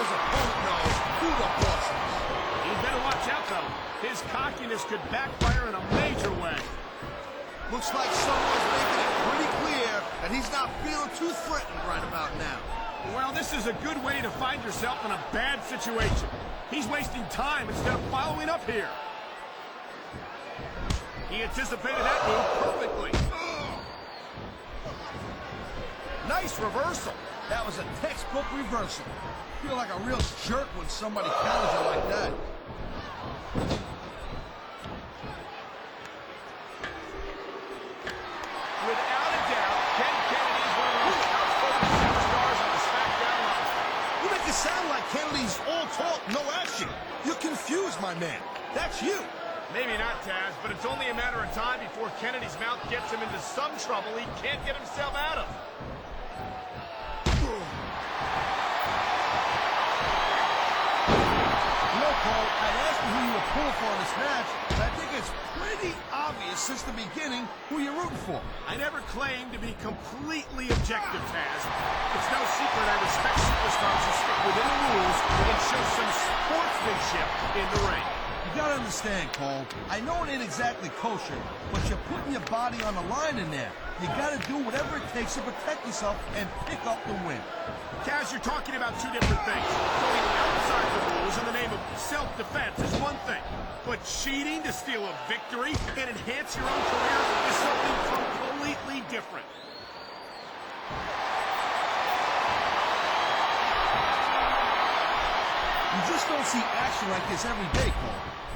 his opponent knows who the boss is. He better watch out, though. His cockiness could backfire in a major way. Looks like someone's making it pretty clear that he's not feeling too threatened right about now. Well, this is a good way to find yourself in a bad situation. He's wasting time instead of following up here. He anticipated that move perfectly. Nice reversal. That was a textbook reversal. Feel like a real jerk when somebody counters you like that. Without a doubt, Ken Kennedy is one of the most outspoken superstars on the SmackDown roster. You make it sound like Kennedy's all talk, no action. You're confused, my man. That's you. Maybe not, Taz, but it's only a matter of time before Kennedy's mouth gets him into some trouble he can't get himself out of. You know, Cole, I'd ask you who you were pulling for in this match, but I think it's pretty obvious since the beginning who you're rooting for. I never claimed to be completely objective, Taz. It's no secret I respect superstars who stick within the rules and show some sportsmanship in the ring. You gotta understand, Cole, I know it ain't exactly kosher, but you're putting your body on the line in there. You gotta do whatever it takes to protect yourself and pick up the win. Kaz, you're talking about two different things. Going outside the rules in the name of self-defense is one thing, but cheating to steal a victory and enhance your own career is something completely different. You just don't see action like this every day, Cole.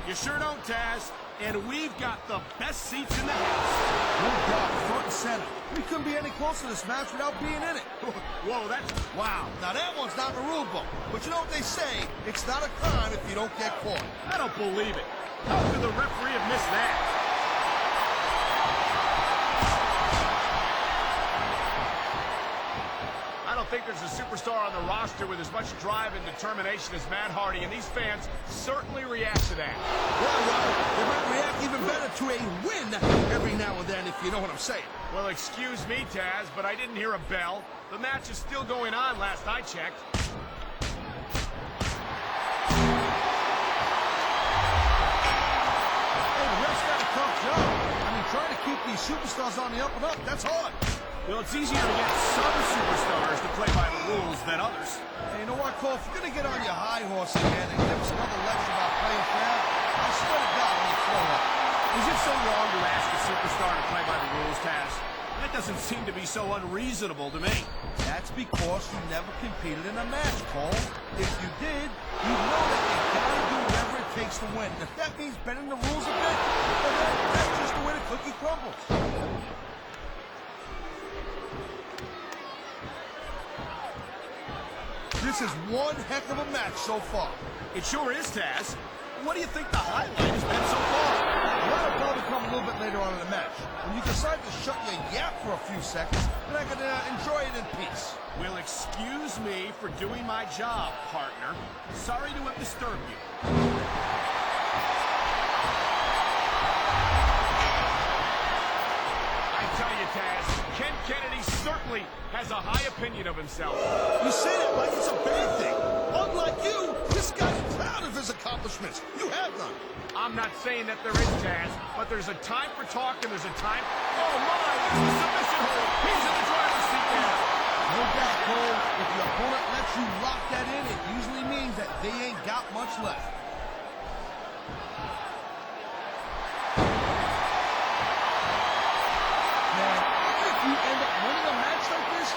You sure don't, Taz. And we've got the best seats in the house. No doubt, front and center. We couldn't be any closer to this match without being in it. Whoa, that's... Wow, now that one's not in the rule book. But you know what they say, it's not a crime if you don't get caught. I don't believe it. How could the referee have missed that? I don't think there's a superstar on the roster with as much drive and determination as Matt Hardy, and these fans certainly react to that. Well, they might react even better to a win every now and then, if you know what I'm saying. Well, excuse me, Taz, but I didn't hear a bell. The match is still going on last I checked. Hey, the ref's got a tough job. I mean, trying to keep these superstars on the up and up, that's hard. Well, it's easier to get some superstars to play by the rules than others. Hey, you know what, Cole? If you're going to get on your high horse again and give us another lecture about playing fair, I swear to God, I'm going to throw up. Is it so wrong to ask a superstar to play by the rules, Taz? That doesn't seem to be so unreasonable to me. That's because you never competed in a match, Cole. If you did, you'd know that you gotta do whatever it takes to win. If that means bending the rules a bit, well, that's just the way the cookie crumbles. This is one heck of a match so far. It sure is, Taz. What do you think the highlight has been so far? That'll probably come a little bit later on in the match. When you decide to shut your yap for a few seconds, then I can enjoy it in peace. Well, excuse me for doing my job, partner. Sorry to have disturbed you. I tell you, Taz, Ken Kennedy certainly has a high opinion of himself. You say that like it's a bad thing. Unlike you, this guy's proud of his accomplishments. You have none. I'm not saying that there is, Taz, but there's a time for talk and there's a time... Oh, my! There's the submission hold! He's in the driver's seat now! No doubt, Cole. If your opponent lets you lock that in, it usually means that they ain't got much left. Man, if you end up winning a match like this,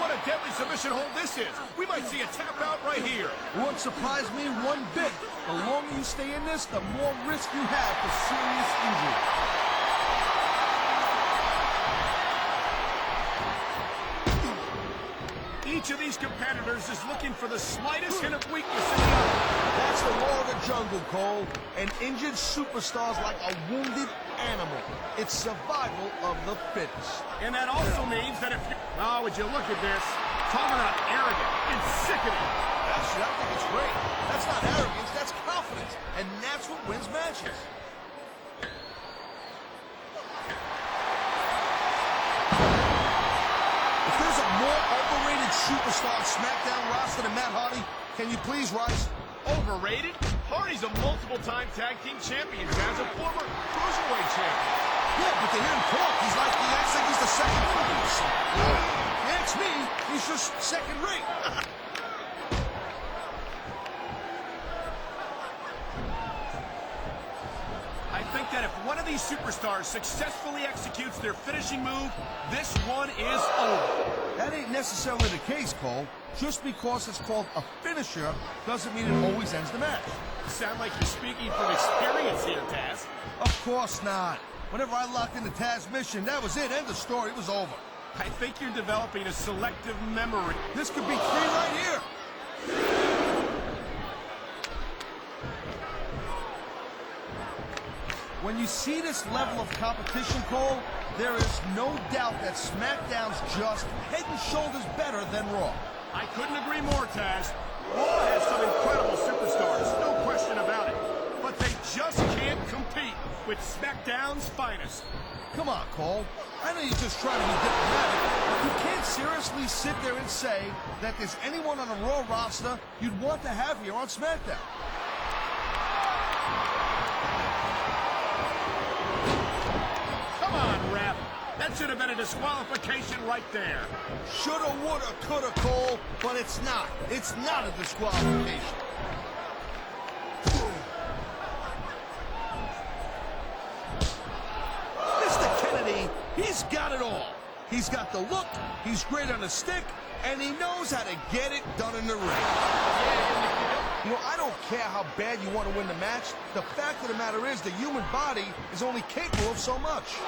What a deadly submission hold this is! We might see a tap out right here! won't surprise me one bit. The longer you stay in this, the more risk you have for serious injury. Each of these competitors is looking for the slightest hint of weakness in the other. That's the law of the jungle, Cole. An injured superstar's like a wounded animal. It's survival of the fittest. And that also means that if you... Oh, would you look at this? Talk about arrogant. It's sickening. Actually, I think it's great. That's not arrogance, that's confidence. And that's what wins matches. If there's a more overrated superstar on SmackDown roster than Matt Hardy, Can you please rise? Overrated? Hardy's a multiple-time tag team champion, as a former cruiserweight champion. Yeah, but to hear him talk, he's like he's the second coming or something. If you ask me, he's just second rate. I think that if one of these superstars successfully executes their finishing move, this one is over. That ain't necessarily the case, Cole. Just because it's called a finisher doesn't mean it always ends the match. Sound like you're speaking from experience here, Taz. Of course not. Whenever I locked into Taz's mission, that was it. End of story. It was over. I think you're developing a selective memory. This could be 3 right here. When you see this level of competition, Cole, there is no doubt that SmackDown's just head and shoulders better than Raw. I couldn't agree more, Taz. Raw has some incredible superstars, no question about it. But they just can't compete with SmackDown's finest. Come on, Cole. I know you're just trying to be diplomatic, but you can't seriously sit there and say that there's anyone on the Raw roster you'd want to have here on SmackDown. Come on, ref. That should have been a disqualification right there. Shoulda, woulda, coulda, Cole, but it's not. It's not a disqualification. Mr. Kennedy, he's got it all. He's got the look, he's great on the stick, and he knows how to get it done in the ring. You know, I don't care how bad you want to win the match. The fact of the matter is the human body is only capable of so much.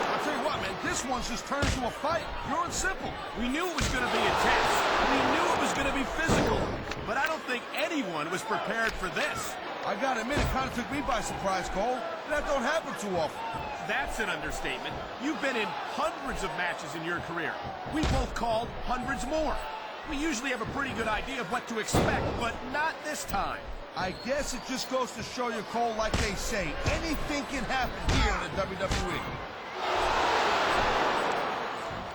I'll tell you what, man, this one's just turned into a fight. Pure and simple. We knew it was going to be intense. We knew it was going to be physical. But I don't think anyone was prepared for this. I gotta admit, it kind of took me by surprise, Cole. That don't happen too often. That's an understatement. You've been in hundreds of matches in your career. We both called hundreds more. We usually have a pretty good idea of what to expect, but not this time. I guess it just goes to show you, Cole, like they say, anything can happen here in the WWE.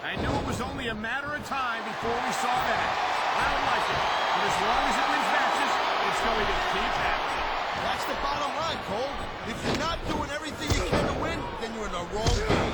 I knew it was only a matter of time before we saw that. I don't like it, but as long as it wins matches, it's going to keep happening. That's the bottom line, Cole. If you're not doing everything you can to win, then you're in the wrong game.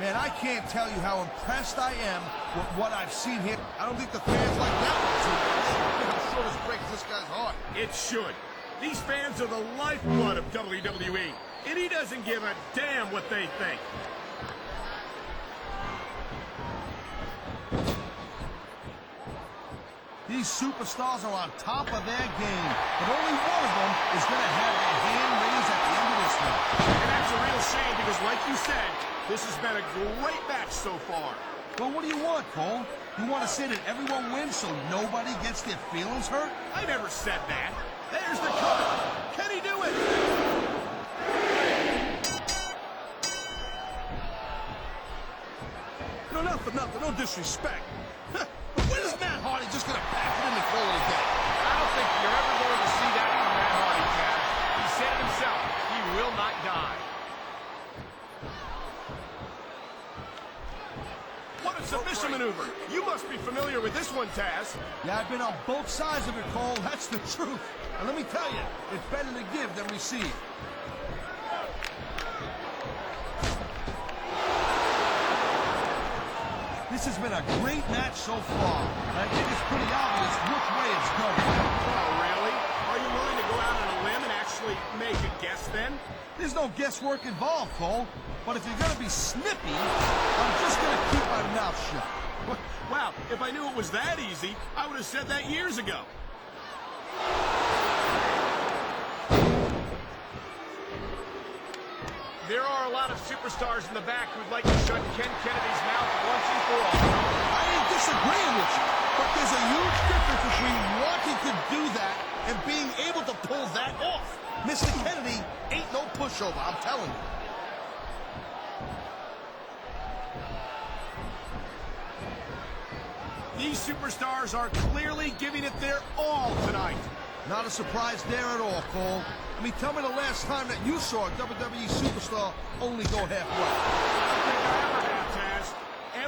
Man, I can't tell you how impressed I am with what I've seen here. I don't think the fans like that one too much. I'm sure this breaks this guy's heart. It should. These fans are the lifeblood of WWE, and he doesn't give a damn what they think. These superstars are on top of their game, but only one of them is going to have their hand raised at the end of this one. And that's a real shame because, like you said, this has been a great match so far. Well, what do you want, Cole? You want to say that everyone wins so nobody gets their feelings hurt? I never said that. There's the cover. Can he do it? No, not for nothing. No disrespect. But when is Matt Hardy just going to pack it in and call it a day? I don't think you're ever going to see that from Matt Hardy, Chad. He said it himself. He will not die. What a submission maneuver. You must be familiar with this one, Taz. Yeah, I've been on both sides of it, Cole. That's the truth. And let me tell you, it's better to give than receive. This has been a great match so far. And I think it's pretty obvious which way it's going. Oh, really? Are you willing to go out on a limb and actually make a guess then? There's no guesswork involved, Cole. But if you're going to be snippy, I'm just going to keep my mouth shut. Wow, if I knew it was that easy, I would have said that years ago. There are a lot of superstars in the back who'd like to shut Ken Kennedy's mouth once and for all. I ain't disagreeing with you, but there's a huge difference between wanting to do that and being able to pull that off. Mr. Kennedy ain't no pushover, I'm telling you. These superstars are clearly giving it their all tonight. Not a surprise there at all, Cole. I mean, tell me the last time that you saw a WWE superstar only go halfway. I don't think I ever have, Taz.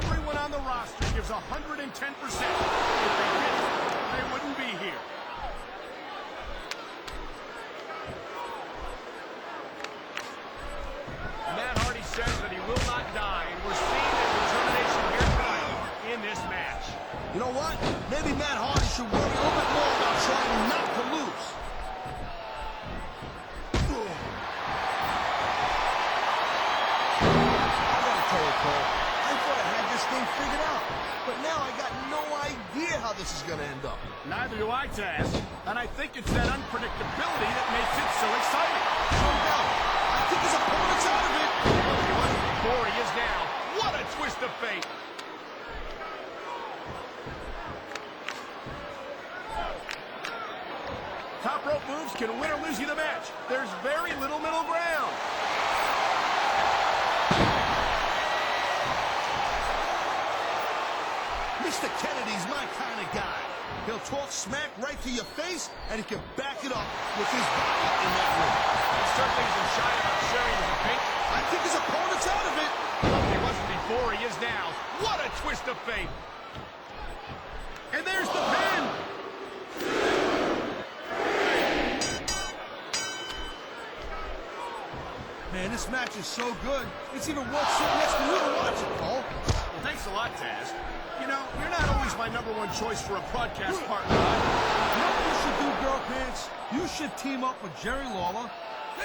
Everyone on the roster gives 110%. If they didn't, they wouldn't be here. Matt Hardy says that he will not die, and we're seeing that determination here tonight in this match. You know what? Maybe Matt Hardy should worry a little bit more about trying not to lose. I gotta tell you, Cole, I thought I had this thing figured out. But now I got no idea how this is gonna end up. Neither do I, Taz. And I think it's that unpredictability that makes it so exciting. No doubt. I think his opponent's out of it. Well, he wasn't before, he is now. What a twist of fate. Top rope moves can win or lose you the match. There's very little middle ground. Mr. Kennedy's my kind of guy. He'll talk smack right to your face, and he can back it up with his body in that ring. He certainly isn't shy about sharing his opinion. I think his opponent's out of it. Well, he wasn't before, he is now. What a twist of fate. And there's the pin. Man, this match is so good. It's even worth sitting next to you to watch it, Cole. Well, thanks a lot, Taz. You know, you're not always my #1 choice for a broadcast partner. You know what you should do, Girl Pants? You should team up with Jerry Lawler.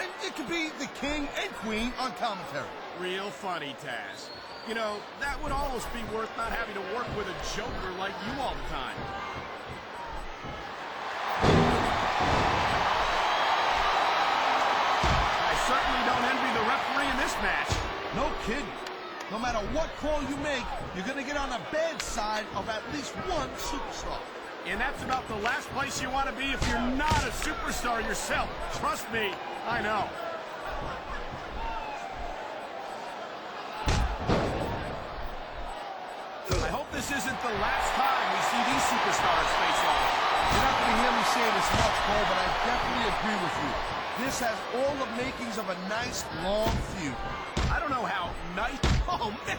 And it could be the king and queen on commentary. Real funny, Taz. You know, that would almost be worth not having to work with a joker like you all the time. I certainly don't envy the referee in this match. No kidding. No matter what call you make, you're going to get on the bad side of at least one superstar. And that's about the last place you want to be if you're not a superstar yourself. Trust me, I know. I hope this isn't the last time we see these superstars face off. You're not going to hear me say this much, Cole, but I definitely agree with you. This has all the makings of a nice, long feud. I don't know how nice... Oh, man!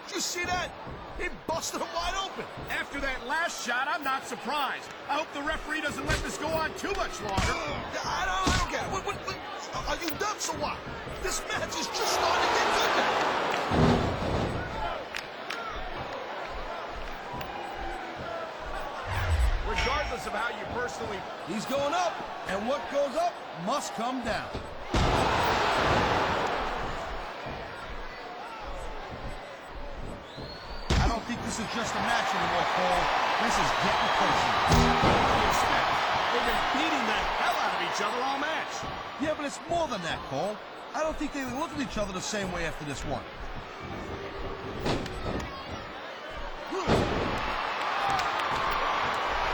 Did you see that? He busted him wide open. After that last shot, I'm not surprised. I hope the referee doesn't let this go on too much longer. I don't get it. What, are you done, so what? This match is just starting to get good now. Regardless of how you personally... He's going up, and what goes up must come down. I don't think this is just a match anymore, Cole. This is getting personal. They've been beating the hell out of each other all match. Yeah, but it's more than that, Cole. I don't think they look at each other the same way after this one.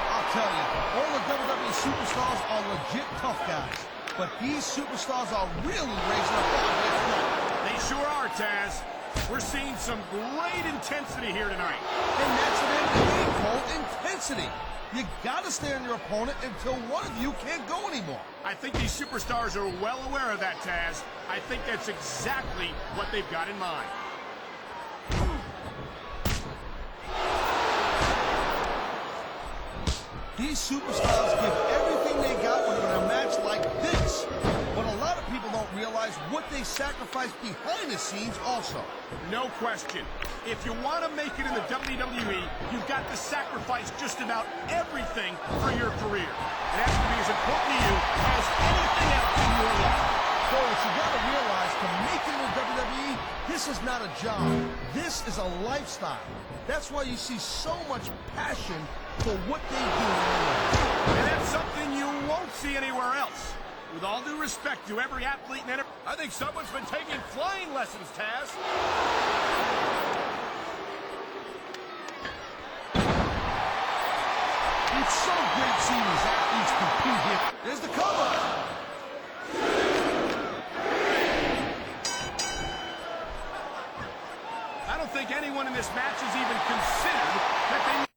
I'll tell you, all the WWE superstars are legit tough guys. But these superstars are really raising the bar here tonight. They sure are, Taz. We're seeing some great intensity here tonight. And that's the name of the game, Cole. Intensity. You gotta stay on your opponent until one of you can't go anymore. I think these superstars are well aware of that, Taz. I think that's exactly what they've got in mind. These superstars give everything they got when they're in a match like this. But a lot of people don't realize what they sacrifice behind the scenes also. No question. If you want to make it in the WWE, you've got to sacrifice just about everything for your career. It has to be as important to you as anything else in your life. So what you gotta realize, to make it in the WWE, this is not a job. This is a lifestyle. That's why you see so much passion for what they do in the ring. And that's something you won't see anywhere else. With all due respect to every athlete and I think someone's been taking flying lessons, Taz. It's so great seeing these athletes compete here. There's the cover. I don't think anyone in this match has even considered that they